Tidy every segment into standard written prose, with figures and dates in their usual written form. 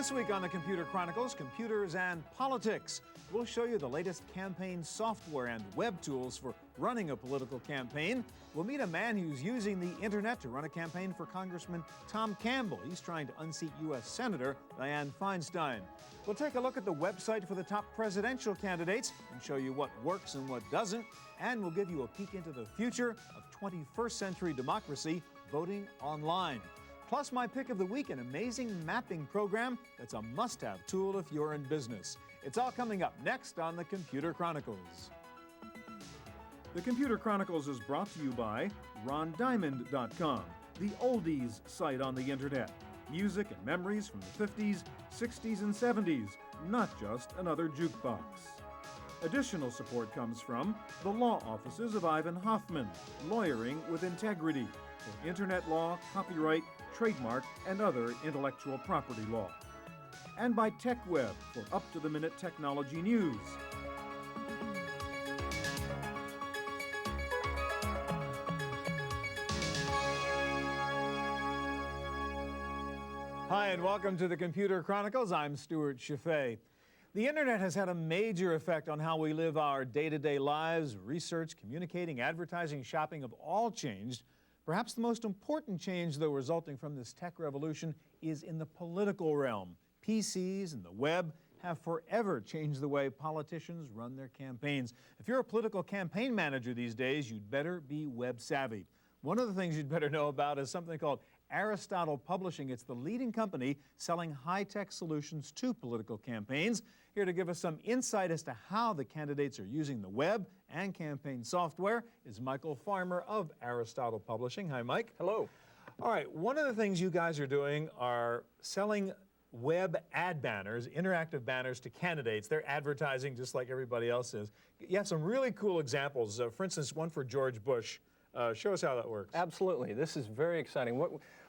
This week on the Computer Chronicles, computers and politics. We'll show you the latest campaign software and web tools for running a political campaign. We'll meet a man who's using the internet to run a campaign for Congressman Tom Campbell. He's trying to unseat U.S. Senator Dianne Feinstein. We'll take a look at the website for the top presidential candidates and show you what works and what doesn't. And we'll give you a peek into the future of 21st century democracy, voting online. Plus, my pick of the week, an amazing mapping program that's a must-have tool if you're in business. It's all coming up next on the Computer Chronicles. The Computer Chronicles is brought to you by RonDiamond.com, the oldies site on the internet. Music and memories from the 50s, 60s, and 70s, not just another jukebox. Additional support comes from the law offices of Ivan Hoffman, lawyering with integrity for internet law, copyright, trademark, and other intellectual property law. And by TechWeb for up-to-the-minute technology news. Hi, and welcome to the Computer Chronicles. I'm Stuart Chaffee. The internet has had a major effect on how we live our day-to-day lives. Research, communicating, advertising, shopping have all changed. Perhaps the most important change, though, resulting from this tech revolution is in the political realm. PCs and the web have forever changed the way politicians run their campaigns. If you're a political campaign manager these days, you'd better be web savvy. One of the things you'd better know about is something called Aristotle Publishing. It's the leading company selling high-tech solutions to political campaigns. Here to give us some insight as to how the candidates are using the web and campaign software is Michael Farmer of Aristotle Publishing. Hi, Mike. Hello. All right, one of the things you guys are doing are selling web ad banners, interactive banners to candidates. They're advertising just like everybody else is. You have some really cool examples. For instance, one for George Bush. Show us how that works. Absolutely. This is very exciting.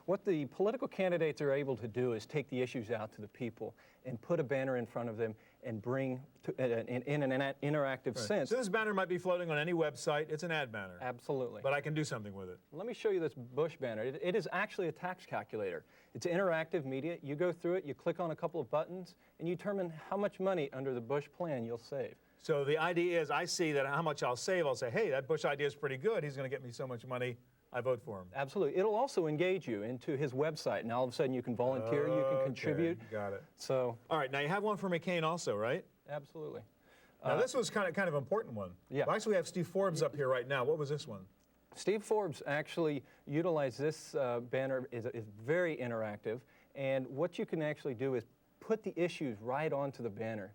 What the political candidates are able to do is take the issues out to the people and put a banner in front of them and bring in an interactive sense. So this banner might be floating on any website. It's an ad banner. Absolutely. But I can do something with it. Let me show you this Bush banner. It is actually a tax calculator. It's interactive media. You go through it, you click on a couple of buttons, and you determine how much money under the Bush plan you'll save. So the idea is I see that how much I'll save. I'll say, hey, that Bush idea is pretty good. He's going to get me so much money. I vote for him. Absolutely. It'll also engage you into his website. Now all of a sudden you can volunteer, you can contribute. Got it. So. All right. Now you have one for McCain also, right? Absolutely. Now this was kind of important one. Yeah. Well, actually, we have Steve Forbes up here right now. What was this one? Steve Forbes actually utilized this banner. Is very interactive, and what you can actually do is put the issues right onto the banner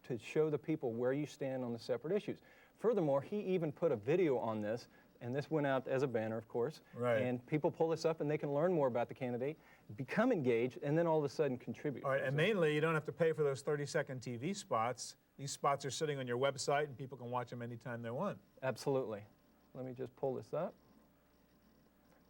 to show the people where you stand on the separate issues. Furthermore, he even put a video on this, and this went out as a banner, of course. Right. And people pull this up, and they can learn more about the candidate, become engaged, and then all of a sudden contribute. All right, and mainly you don't have to pay for those 30-second TV spots. These spots are sitting on your website, and people can watch them anytime they want. Absolutely. Let me just pull this up.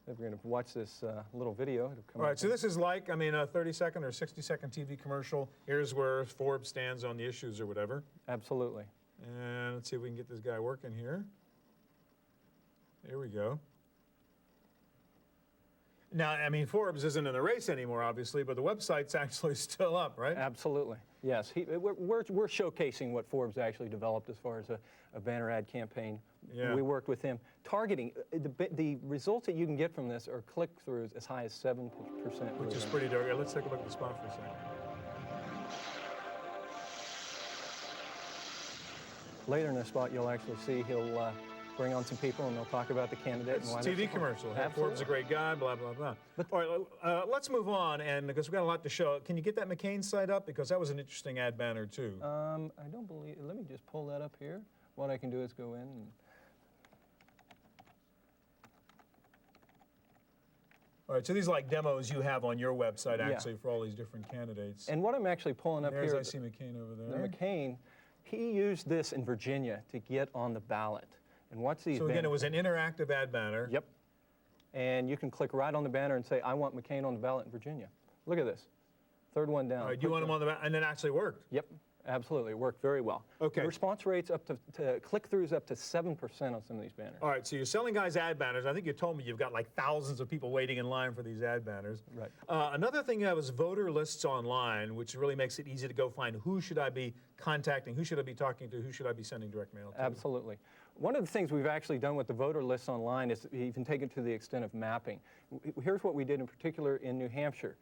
If we're going to watch this little video, it'll come All right, so this is like, I mean, a 30-second or 60-second TV commercial. Here's where Forbes stands on the issues or whatever. Absolutely. And let's see if we can get this guy working here. There we go. Now, I mean, Forbes isn't in the race anymore, obviously, but the website's actually still up, right? Absolutely. Yes. We're showcasing what Forbes actually developed as far as a banner ad campaign. Yeah. We worked with him. Targeting, the results that you can get from this are click-throughs as high as 7%. Which is pretty dark. Let's take a look at the spot for a second. Later in the spot, you'll actually see he'll bring on some people and they'll talk about the candidate. It's a TV commercial. Absolutely. Forbes is a great guy, blah, blah, blah. But all right, let's move on, and because we've got a lot to show. Can you get that McCain site up? Because that was an interesting ad banner, too. I don't believe, let me just pull that up here. What I can do is go in and... All right, so these are like demos you have on your website, actually, for all these different candidates. And what I'm actually pulling up here... I see McCain over there. The McCain, he used this in Virginia to get on the ballot. And what's the So again, it was an interactive ad banner. Yep. And you can click right on the banner and say, I want McCain on the ballot in Virginia. Look at this. Third one down. All right, you want him on the ballot, and it actually worked. Yep. Absolutely, it worked very well. Okay. The response rates up to click-throughs up to 7% on some of these banners. All right, so you're selling guys ad banners. I think you told me you've got like thousands of people waiting in line for these ad banners. Right. Another thing you have is voter lists online, which really makes it easy to go find who should I be contacting, who should I be talking to, who should I be sending direct mail to. Absolutely. One of the things we've actually done with the voter lists online is even take it to the extent of mapping. Here's what we did in particular in New Hampshire.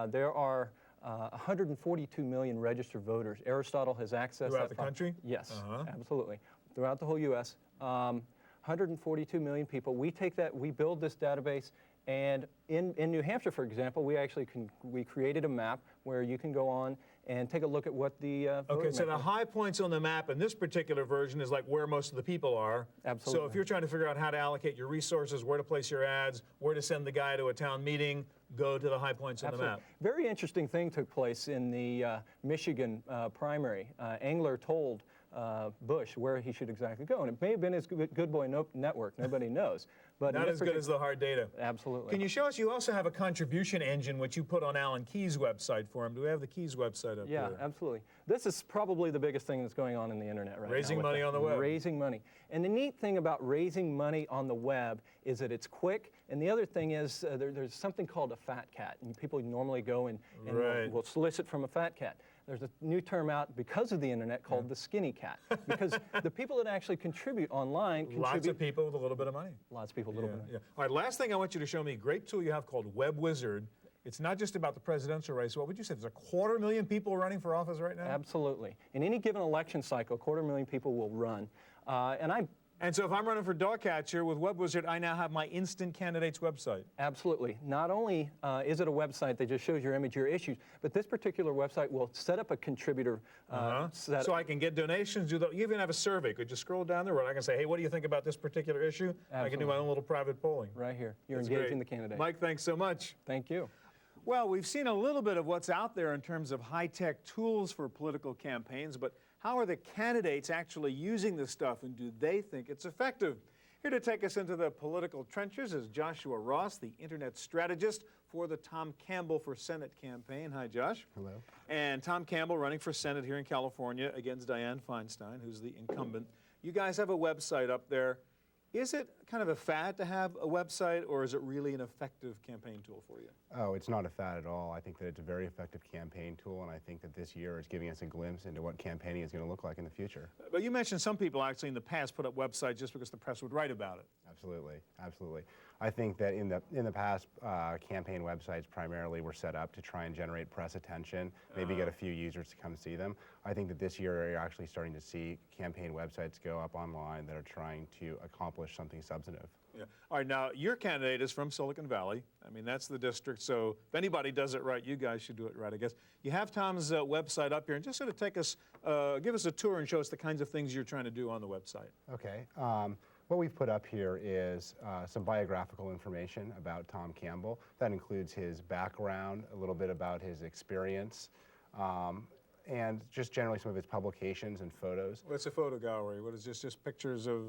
There are 142 million registered voters. Aristotle has accessed Throughout the country? Yes, absolutely. Throughout the whole U.S. 142 million people. We take that, we build this database, and in New Hampshire, for example, we created a map where you can go on and take a look at what the okay, so the high points on the map in this particular version is like where most of the people are. Absolutely. So if you're trying to figure out how to allocate your resources, where to place your ads, where to send the guy to a town meeting, go to the high points on the map. Very interesting thing took place in the Michigan primary. Engler told Bush where he should exactly go, and it may have been his Good Boy Network. Nobody knows. But not as good as the hard data. Absolutely. Can you show us? You also have a contribution engine which you put on Alan Key's website for him. Do we have the Key's website up there? Yeah, absolutely. This is probably the biggest thing that's going on in the internet right now. Raising money on the web. Raising money. And the neat thing about raising money on the web is that it's quick. And the other thing is there's something called a fat cat. And people normally go and will solicit from a fat cat. There's a new term out because of the internet called the skinny cat. Because the people that actually contribute online contribute. Lots of people with a little bit of money. Lots of people with a little bit of money. All right, last thing I want you to show me, a great tool you have called Web Wizard. It's not just about the presidential race. What would you say? There's 250,000 people running for office right now? Absolutely. In any given election cycle, 250,000 people will run. And so if I'm running for dog catcher with Web Wizard, I now have my instant candidates website. Absolutely. Not only is it a website that just shows your image, your issues, but this particular website will set up a contributor set. So I can get donations. You even have a survey. Could you scroll down there where I can say, hey, what do you think about this particular issue? Absolutely. I can do my own little private polling. Right here. You're That's engaging great. the candidate. Mike, thanks so much. Thank you. Well, we've seen a little bit of what's out there in terms of high-tech tools for political campaigns, but how are the candidates actually using this stuff, and do they think it's effective? Here to take us into the political trenches is Joshua Ross, the internet strategist for the Tom Campbell for Senate campaign. Hi, Josh. Hello. And Tom Campbell running for Senate here in California against Dianne Feinstein, who's the incumbent. You guys have a website up there. Is it kind of a fad to have a website, or is it really an effective campaign tool for you? Oh, it's not a fad at all. I think that it's a very effective campaign tool, and I think that this year is giving us a glimpse into what campaigning is going to look like in the future. But you mentioned some people actually in the past put up websites just because the press would write about it. Absolutely, absolutely. I think that in the past, campaign websites primarily were set up to try and generate press attention, maybe get a few users to come see them. I think that this year you're actually starting to see campaign websites go up online that are trying to accomplish something substantive. Yeah. All right, now your candidate is from Silicon Valley. I mean, that's the district, so if anybody does it right, you guys should do it right, I guess. You have Tom's website up here, and just sort of take us, give us a tour and show us the kinds of things you're trying to do on the website. Okay. What we've put up here is some biographical information about Tom Campbell. That includes his background, a little bit about his experience, and just generally some of his publications and photos. What's a photo gallery? What is this, just pictures of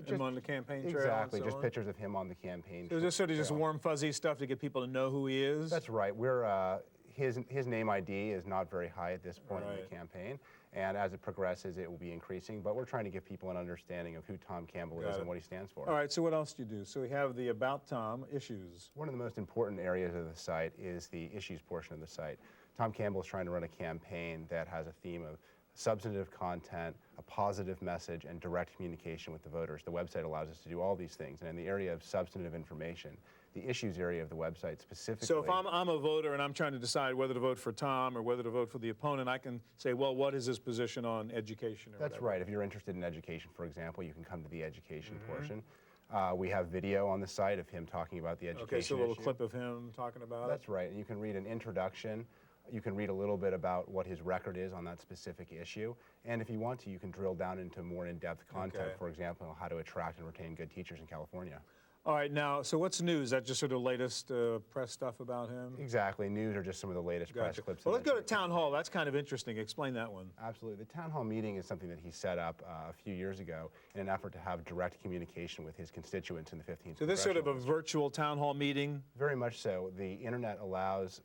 him on the campaign trail? Exactly, and so just on? Pictures of him on the campaign trail. So just sort of just warm, fuzzy stuff to get people to know who he is? That's right. We're, his name ID is not very high at this point in the campaign, and as it progresses, it will be increasing, but we're trying to give people an understanding of who Tom Campbell is and what he stands for. All right, so what else do you do? So we have the About Tom issues. One of the most important areas of the site is the issues portion of the site. Tom Campbell is trying to run a campaign that has a theme of substantive content, a positive message, and direct communication with the voters. The website allows us to do all these things, and in the area of substantive information, the issues area of the website specifically. So if I'm a voter and I'm trying to decide whether to vote for Tom or whether to vote for the opponent, I can say, well, what is his position on education or That's whatever? right. If you're interested in education, for example, you can come to the education portion. We have video on the site of him talking about the education Okay, so a little issue. clip of him talking about it? That's right, and you can read an introduction. You can read a little bit about what his record is on that specific issue, and if you want to, you can drill down into more in-depth content, for example, how to attract and retain good teachers in California. All right, now, so what's news? Is that just sort of latest press stuff about him? Exactly. News are just some of the latest press clips. Well, let's go to Town Hall. That's kind of interesting. Explain that one. Absolutely. The Town Hall meeting is something that he set up a few years ago in an effort to have direct communication with his constituents in the 15th So this is sort of a Congressional virtual Town Hall meeting? Very much so. The internet allows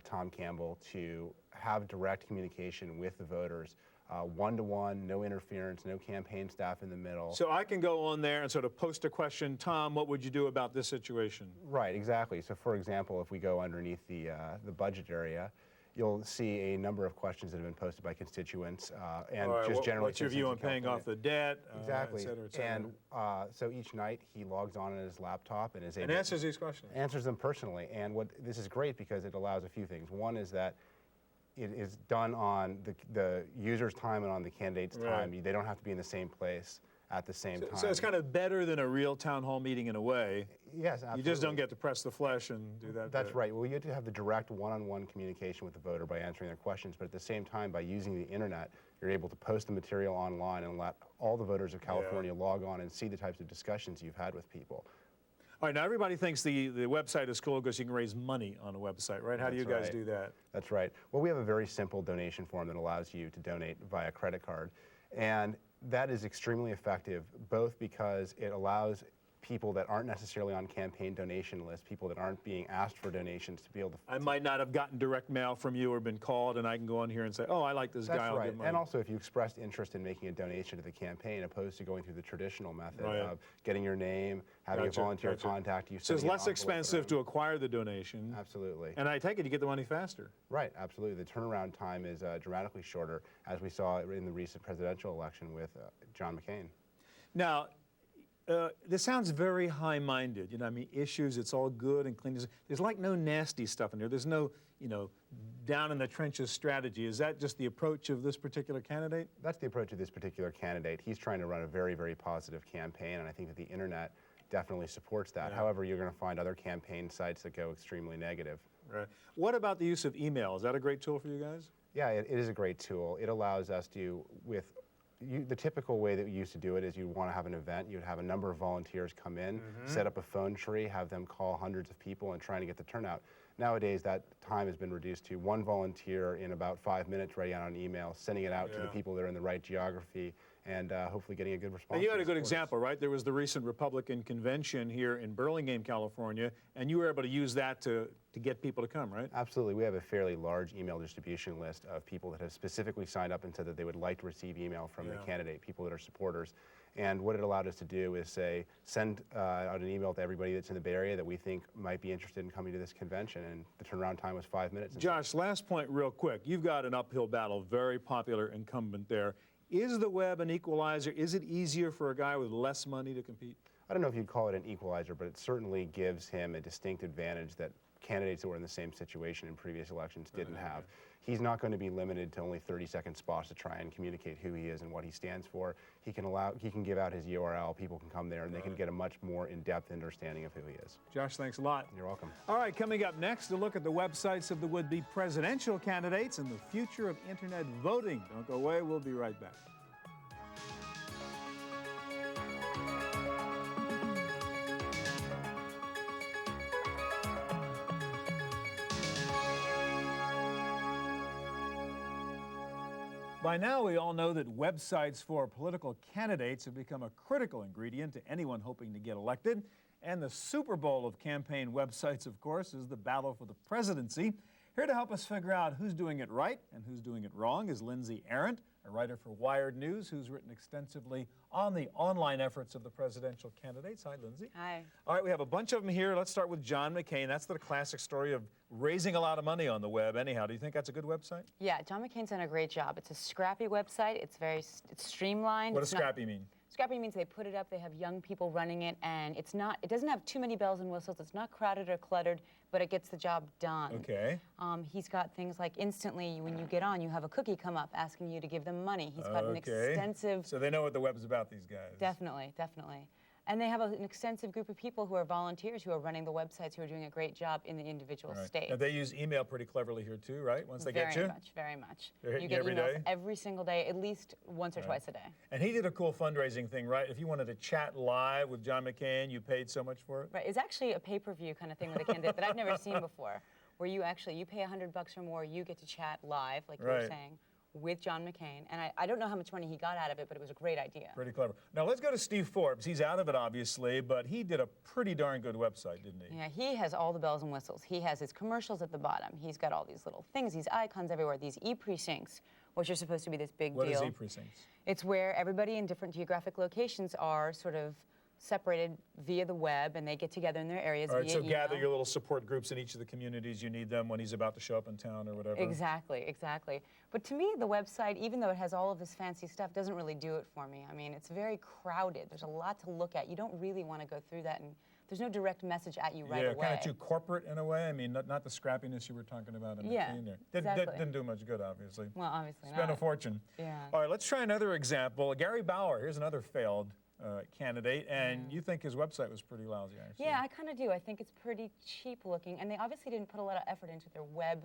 Tom Campbell to have direct communication with the voters one-to-one, no interference, no campaign staff in the middle. So I can go on there and sort of post a question, Tom, what would you do about this situation? Right, exactly. So for example, if we go underneath the budget area, you'll see a number of questions that have been posted by constituents and just generally. What's your view on paying off the debt? Exactly. Et cetera, et cetera. And so each night he logs on his laptop and is able and answers these questions. Answers them personally. And this is great because it allows a few things. One is that it is done on the user's time and on the candidate's time. They don't have to be in the same place at the same time. So it's kind of better than a real town hall meeting in a way. Yes, absolutely. You just don't get to press the flesh and do that. That's right. Well, you get to have the direct one-on-one communication with the voter by answering their questions, but at the same time, by using the internet, you're able to post the material online and let all the voters of California log on and see the types of discussions you've had with people. All right, now everybody thinks the website is cool because you can raise money on a website, right? How do you guys do that? That's right. Well, we have a very simple donation form that allows you to donate via credit card. And that is extremely effective, both because it allows people that aren't necessarily on campaign donation lists, people that aren't being asked for donations to be able to... I might not have gotten direct mail from you or been called, and I can go on here and say, oh, I like this guy, I'll give money. And also if you expressed interest in making a donation to the campaign, opposed to going through the traditional method of getting your name, having a volunteer contact you. So it's less expensive to acquire the donation. Absolutely. And I take it you get the money faster. Right, absolutely. The turnaround time is dramatically shorter, as we saw in the recent presidential election with John McCain. Now, this sounds very high-minded. You know, I mean, issues, it's all good and clean. There's like no nasty stuff in there. There's no, you know, down in the trenches strategy. Is that just the approach of this particular candidate? That's the approach of this particular candidate. He's trying to run a very, very positive campaign, and I think that the internet definitely supports that. However, you're going to find other campaign sites that go extremely negative. Right. What about the use of email? Is that a great tool for you guys? Yeah, it is a great tool. It allows us to, the typical way that we used to do it is you'd want to have an event, you'd have a number of volunteers come in, set up a phone tree, have them call hundreds of people and trying to get the turnout. Nowadays, that time has been reduced to one volunteer in about 5 minutes writing out an email, sending it out to the people that are in the right geography, and hopefully getting a good response. And you had a good example, right? There was the recent Republican convention here in Burlingame, California, and you were able to use that to get people to come, right? Absolutely. We have a fairly large email distribution list of people that have specifically signed up and said that they would like to receive email from the candidate, people that are supporters. And what it allowed us to do is say, send out an email to everybody that's in the Bay Area that we think might be interested in coming to this convention, and the turnaround time was 5 minutes. Josh, last point real quick. You've got an uphill battle, very popular incumbent there. Is the web an equalizer? Is it easier for a guy with less money to compete? I don't know if you'd call it an equalizer, but it certainly gives him a distinct advantage that candidates that were in the same situation in previous elections didn't have. He's not going to be limited to only 30-second spots to try and communicate who he is and what he stands for. He can give out his URL, people can come there, and they can get a much more in-depth understanding of who he is. Josh, thanks a lot. You're welcome. All right, coming up next, a look at the websites of the would-be presidential candidates and the future of internet voting. Don't go away, we'll be right back. By now, we all know that websites for political candidates have become a critical ingredient to anyone hoping to get elected. And the Super Bowl of campaign websites, of course, is the battle for the presidency. Here to help us figure out who's doing it right and who's doing it wrong is Lindsay Arendt, a writer for Wired News, who's written extensively on the online efforts of the presidential candidates. Hi, Lindsay. Hi. All right, we have a bunch of them here. Let's start with John McCain. That's the classic story of raising a lot of money on the web. Anyhow, do you think that's a good website? Yeah, John McCain's done a great job. It's a scrappy website. It's streamlined. What does scrappy mean? Scrappy means they put it up, they have young people running it, and it doesn't have too many bells and whistles. It's not crowded or cluttered, but it gets the job done. Okay. He's got things like instantly when you get on, you have a cookie come up asking you to give them money. He's got an extensive... So they know what the web's about, these guys. Definitely, definitely. And they have an extensive group of people who are volunteers who are running the websites who are doing a great job in the individual states. Now they use email pretty cleverly here too, right? Once they get you? Very much. They're hitting you get every emails day? every single day, at least once or twice a day. And he did a cool fundraising thing, right? If you wanted to chat live with John McCain, you paid so much for it? Right, it's actually a pay-per-view kind of thing with a candidate that I've never seen before, where you pay $100 or more, you get to chat live, like you were saying, with John McCain. And I don't know how much money he got out of it, but it was a great idea. Pretty clever. Now let's go to Steve Forbes. He's out of it, obviously, but he did a pretty darn good website, didn't he? Yeah, he has all the bells and whistles. He has his commercials at the bottom. He's got all these little things, these icons everywhere, these e-precincts, which are supposed to be this big deal. What is e-precincts? It's where everybody in different geographic locations are sort of separated via the web, and they get together in their areas. All right, via so email. gather your little support groups in each of the communities. You need them when he's about to show up in town or whatever. Exactly, exactly. But to me, the website, even though it has all of this fancy stuff, doesn't really do it for me. I mean, it's very crowded. There's a lot to look at. You don't really want to go through that, and there's no direct message at you right away. Yeah, kind of too corporate in a way. I mean, not the scrappiness you were talking about in the scene there. Exactly. Didn't do much good, obviously. Well, obviously Spent not. a fortune. Yeah. All right, let's try another example. Gary Bauer, here's another failed candidate, and you think his website was pretty lousy, actually. Yeah, I kind of do. I think it's pretty cheap looking, and they obviously didn't put a lot of effort into their web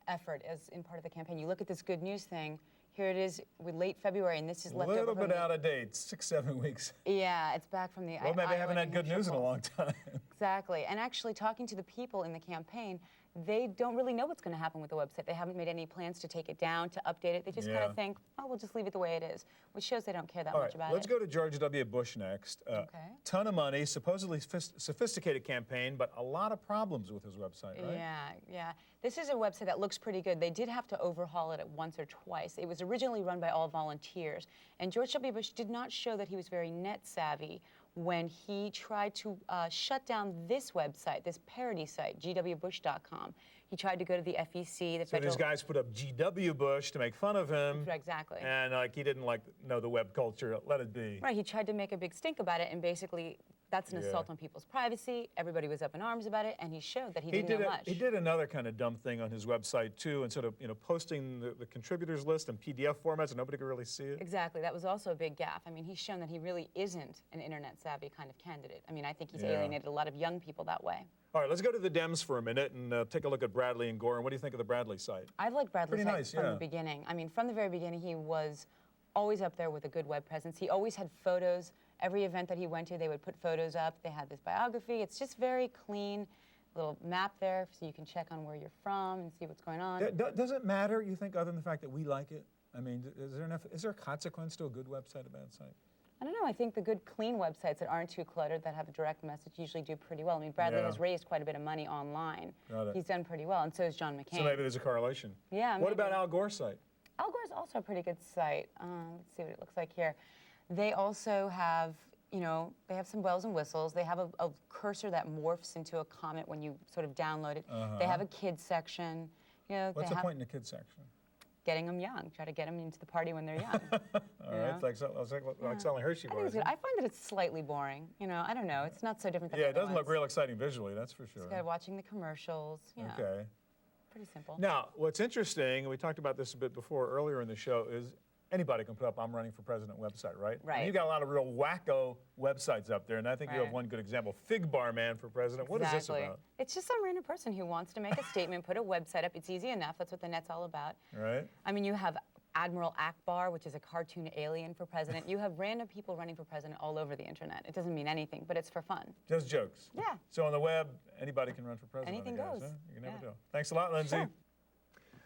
effort as in part of the campaign. You look at this good news thing. Here it is with late February, and this is left over. A little bit out of date, 6-7 weeks. Yeah, it's back from the. Well, maybe they haven't had good news in a long time. Exactly, and actually talking to the people in the campaign, they don't really know what's going to happen with the website. They haven't made any plans to take it down, to update it. They just kind of think, oh, we'll just leave it the way it is, which shows they don't care that much about it. Let's go to George W. Bush next. Ton of money, supposedly sophisticated campaign, but a lot of problems with his website, right? Yeah. This is a website that looks pretty good. They did have to overhaul it once or twice. It was originally run by all volunteers, and George W. Bush did not show that he was very net savvy when he tried to shut down this website, this parody site, gwbush.com. He tried to go to the FEC, the So these guys put up GW Bush to make fun of him. Exactly. And he didn't know the web culture. Let it be. Right. He tried to make a big stink about it, and basically that's an assault on people's privacy. Everybody was up in arms about it, and he showed that he didn't know much. He did another kind of dumb thing on his website too, and sort of posting the contributors list in PDF formats, and nobody could really see it. Exactly. That was also a big gaffe. I mean, he's shown that he really isn't an internet savvy kind of candidate. I mean, I think he's alienated a lot of young people that way. All right, let's go to the Dems for a minute and take a look at Bradley and Gore. And what do you think of the Bradley site? I've liked Bradley's Pretty site nice, from the beginning. I mean, from the very beginning, he was always up there with a good web presence. He always had photos. Every event that he went to, they would put photos up. They had this biography. It's just very clean. Little map there so you can check on where you're from and see what's going on. Does it matter, you think, other than the fact that we like it? I mean, is there a consequence to a good website, a bad site? I don't know. I think the good, clean websites that aren't too cluttered, that have a direct message, usually do pretty well. I mean, Bradley has raised quite a bit of money online. He's done pretty well, and so has John McCain. So maybe there's a correlation. Yeah. What about Al Gore's site? Al Gore's also a pretty good site. Let's see what it looks like here. They also have, they have some bells and whistles. They have a cursor that morphs into a comment when you sort of download it. They have a kids section. What's the point in the kids section? Getting them young. Try to get them into the party when they're young. All right, it's like selling Hershey bars. I find that it's slightly boring. I don't know. It's not so different than it doesn't look real exciting visually, that's for sure. It's got watching the commercials. Okay. Pretty simple. Now, what's interesting, and we talked about this a bit before earlier in the show, is anybody can put up "I'm running for president" website, right? Right. And you got a lot of real wacko websites up there, and I think you have one good example: Fig Bar Man for president. What is this about? It's just some random person who wants to make a statement, put a website up. It's easy enough. That's what the net's all about. Right. I mean, you have Admiral Akbar, which is a cartoon alien for president. You have random people running for president all over the internet. It doesn't mean anything, but it's for fun. Just jokes. Yeah. So on the web, anybody can run for president. Anything goes. Huh? You can never tell. Thanks a lot, Lindsay. Sure.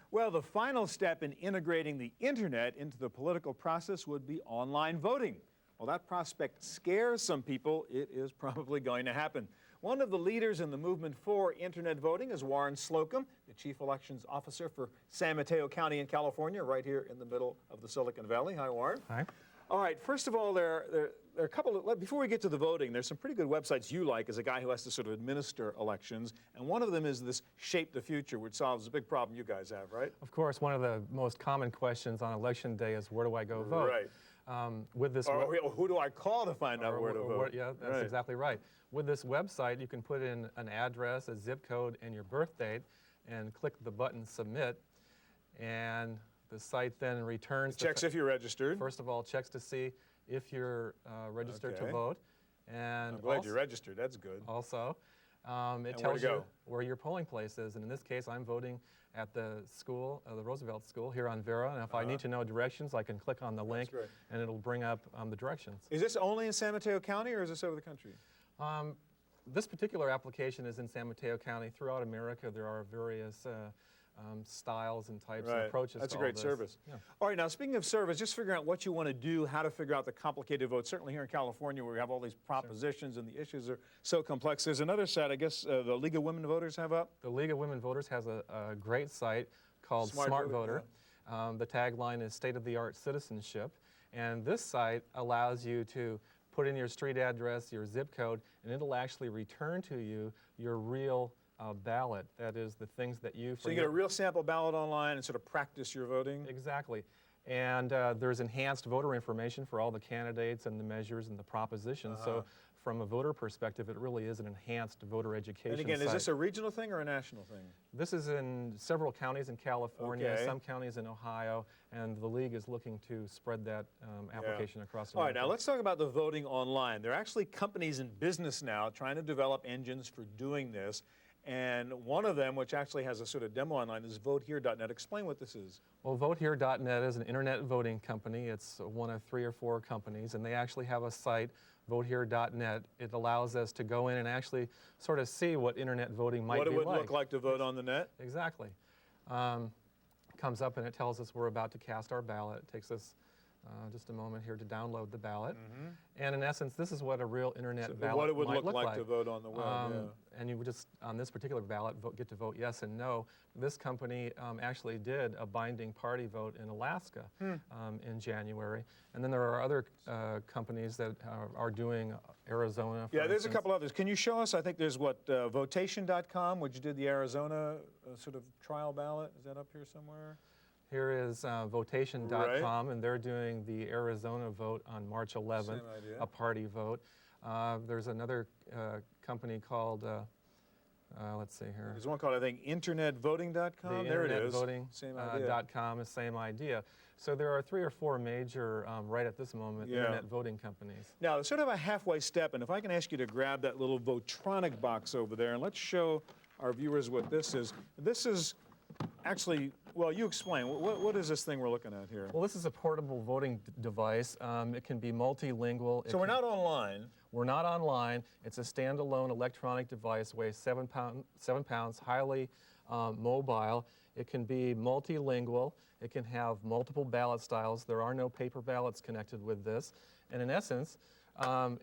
Well, the final step in integrating the internet into the political process would be online voting. While that prospect scares some people, it is probably going to happen. One of the leaders in the movement for internet voting is Warren Slocum, the Chief Elections Officer for San Mateo County in California, right here in the middle of the Silicon Valley. Hi, Warren. Hi. All right, first of all, there are a couple of, before we get to the voting, there's some pretty good websites you like as a guy who has to sort of administer elections, and one of them is this Shape the Future, which solves a big problem you guys have, right? Of course, one of the most common questions on election day is, where do I go vote? Right. With this who do I call to find out where to vote? Yeah, that's exactly right. With this website, you can put in an address, a zip code, and your birth date, and click the button Submit, and the site then returns. Checks if you're registered. First of all, checks to see if you're registered to vote. And I'm glad you're registered. That's good. Also, it tells you where your polling place is. And in this case, I'm voting at the school, the Roosevelt School here on Vera. And if I need to know directions, I can click on the link, and it'll bring up the directions. Is this only in San Mateo County, or is this over the country? This particular application is in San Mateo County. Throughout America, there are various styles and types and approaches. That's to a great all this. service. Yeah. All right, now speaking of service, just figuring out what you want to do, how to figure out the complicated vote. Certainly here in California, where we have all these propositions and the issues are so complex. There's another site, I guess, the League of Women Voters have up. The League of Women Voters has a great site called Smart Voter. The tagline is state-of-the-art citizenship. And this site allows you to put in your street address, your zip code, and it'll actually return to you your real ballot. That is the things that you... So you get a real sample ballot online and sort of practice your voting? Exactly. And there's enhanced voter information for all the candidates and the measures and the propositions. So from a voter perspective, it really is an enhanced voter education And again, site. is this a regional thing or a national thing? This is in several counties in California, Okay. some counties in Ohio, and the league is looking to spread that application across All right, America. now let's talk about the voting online. There are actually companies in business now trying to develop engines for doing this. And one of them, which actually has a sort of demo online, is VoteHere.net. Explain what this is. Well, VoteHere.net is an internet voting company. It's one of 3 or 4 companies, and they actually have a site, VoteHere.net. It allows us to go in and actually sort of see what internet voting might be like. What it would look like to vote on the net? Exactly. Comes up and it tells us we're about to cast our ballot. It takes us just a moment here to download the ballot. And in essence, this is what a real internet ballot what it would might look like to vote on the web. And you would just, on this particular ballot, get to vote yes and no. This company actually did a binding party vote in Alaska in January. And then there are other companies that are doing Arizona, for Yeah, there's instance. a couple others. Can you show us? I think there's what, votation.com, which did the Arizona sort of trial ballot. Is that up here somewhere? Here is votation.com, and they're doing the Arizona vote on March 11th, Same idea. a party vote. There's another company called, let's see here. There's one called, I think, internetvoting.com. The There it is. internetvoting.com Same idea. is same idea. So there are 3 or 4 major, right at this moment, internet voting companies. Now, it's sort of a halfway step, and if I can ask you to grab that little Votronic box over there, and let's show our viewers what this is. This is actually, well, you explain. What is this thing we're looking at here? Well, this is a portable voting device. It can be multilingual. So we're not online. We're not online. It's a standalone electronic device, weighs 7 pounds, highly mobile. It can be multilingual. It can have multiple ballot styles. There are no paper ballots connected with this. And in essence,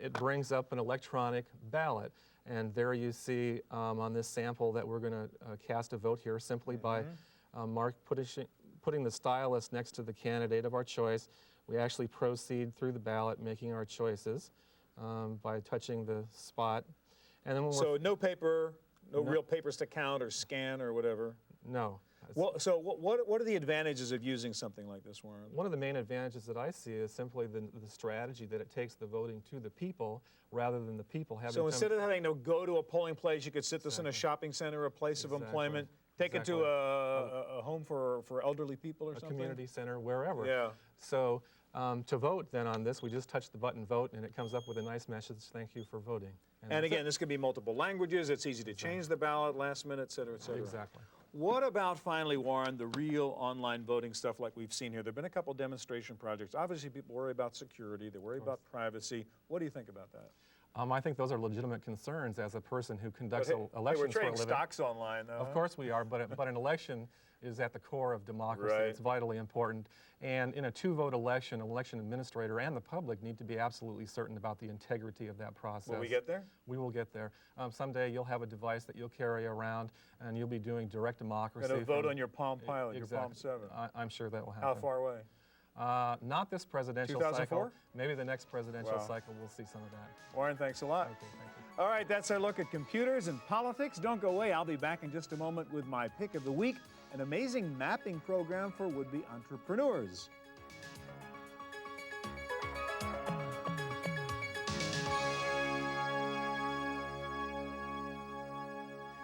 it brings up an electronic ballot. And there you see on this sample that we're going to cast a vote here simply by putting the stylus next to the candidate of our choice. We actually proceed through the ballot, making our choices by touching the spot. And then when So no paper, no real papers to count or scan or whatever? No. Well, so what are the advantages of using something like this, Warren? One of the main advantages that I see is simply the strategy that it takes the voting to the people rather than the people having So instead of having to go to a polling place, you could sit this in a shopping center, a place of employment, take it to a home for elderly people or something? community center, wherever. Yeah. So to vote then on this, we just touch the button vote and it comes up with a nice message, thank you for voting. And that's again, it. this could be multiple languages. It's easy to change the ballot last minute, et cetera, et cetera. Exactly. What about, finally, Warren, the real online voting stuff like we've seen here? There have been a couple demonstration projects. Obviously, people worry about security. They worry about privacy. What do you think about that? I think those are legitimate concerns as a person who conducts Hey, elections we're trading for a living. stocks online, though. Of course we are, but an election is at the core of democracy. Right. It's vitally important. And in a 2-vote election, an election administrator and the public need to be absolutely certain about the integrity of that process. Will we get there? We will get there. Someday you'll have a device that you'll carry around and you'll be doing direct democracy. And a vote on your Palm Pilot, Exactly. your Palm 7. I'm sure that will happen. How far away? Not this presidential 2004? cycle. Maybe the next presidential Wow. cycle we'll see some of that. Warren, thanks a lot. Okay, thank you. All right, that's our look at computers and politics. Don't go away. I'll be back in just a moment with my pick of the week, an amazing mapping program for would-be entrepreneurs.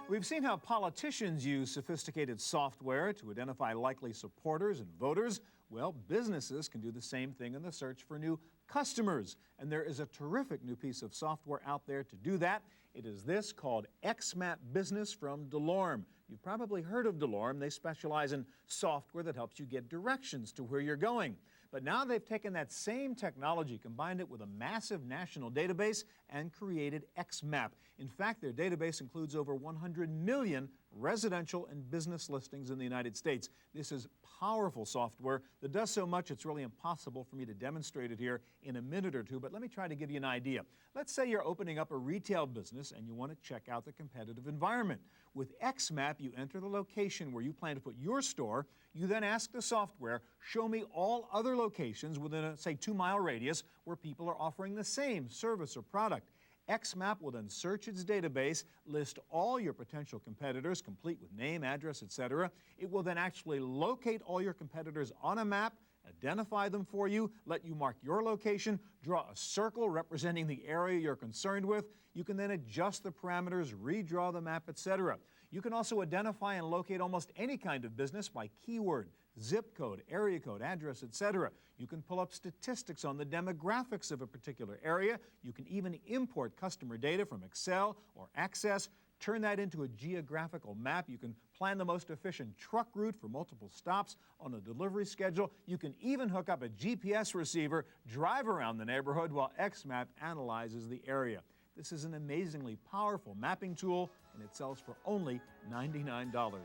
We've seen how politicians use sophisticated software to identify likely supporters and voters. Well, businesses can do the same thing in the search for new customers. And there is a terrific new piece of software out there to do that. It is this called XMap Business from Delorme. You've probably heard of Delorme. They specialize in software that helps you get directions to where you're going. But now they've taken that same technology, combined it with a massive national database, and created XMap. In fact, their database includes over 100 million residential and business listings in the United States. This is powerful software that does so much it's really impossible for me to demonstrate it here in a minute or two, but let me try to give you an idea. Let's say you're opening up a retail business and you want to check out the competitive environment. With XMap, you enter the location where you plan to put your store. You then ask the software, show me all other locations within a, say, 2-mile radius where people are offering the same service or product. XMap will then search its database, list all your potential competitors, complete with name, address, etc. It will then actually locate all your competitors on a map, identify them for you, let you mark your location, draw a circle representing the area you're concerned with. You can then adjust the parameters, redraw the map, etc. You can also identify and locate almost any kind of business by keyword, zip code, area code, address, etc. You can pull up statistics on the demographics of a particular area. You can even import customer data from Excel or Access, turn that into a geographical map. You can plan the most efficient truck route for multiple stops on a delivery schedule. You can even hook up a GPS receiver, drive around the neighborhood while XMap analyzes the area. This is an amazingly powerful mapping tool, and it sells for only $99.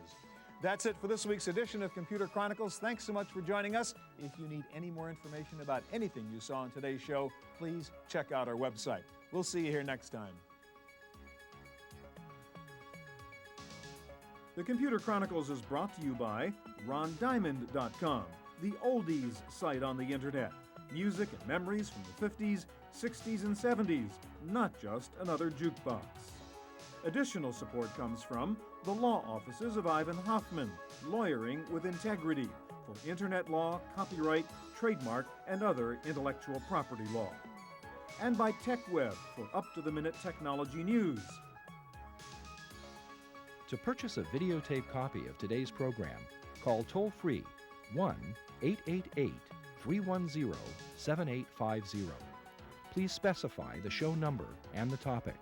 That's it for this week's edition of Computer Chronicles. Thanks so much for joining us. If you need any more information about anything you saw on today's show, please check out our website. We'll see you here next time. The Computer Chronicles is brought to you by RonDiamond.com, the oldies site on the internet. Music and memories from the 50s, 60s, and 70s, not just another jukebox. Additional support comes from the law offices of Ivan Hoffman, Lawyering with Integrity, for internet law, copyright, trademark, and other intellectual property law. And by TechWeb for up-to-the-minute technology news. To purchase a videotape copy of today's program, call toll-free 1-888-310-7850. Please specify the show number and the topic.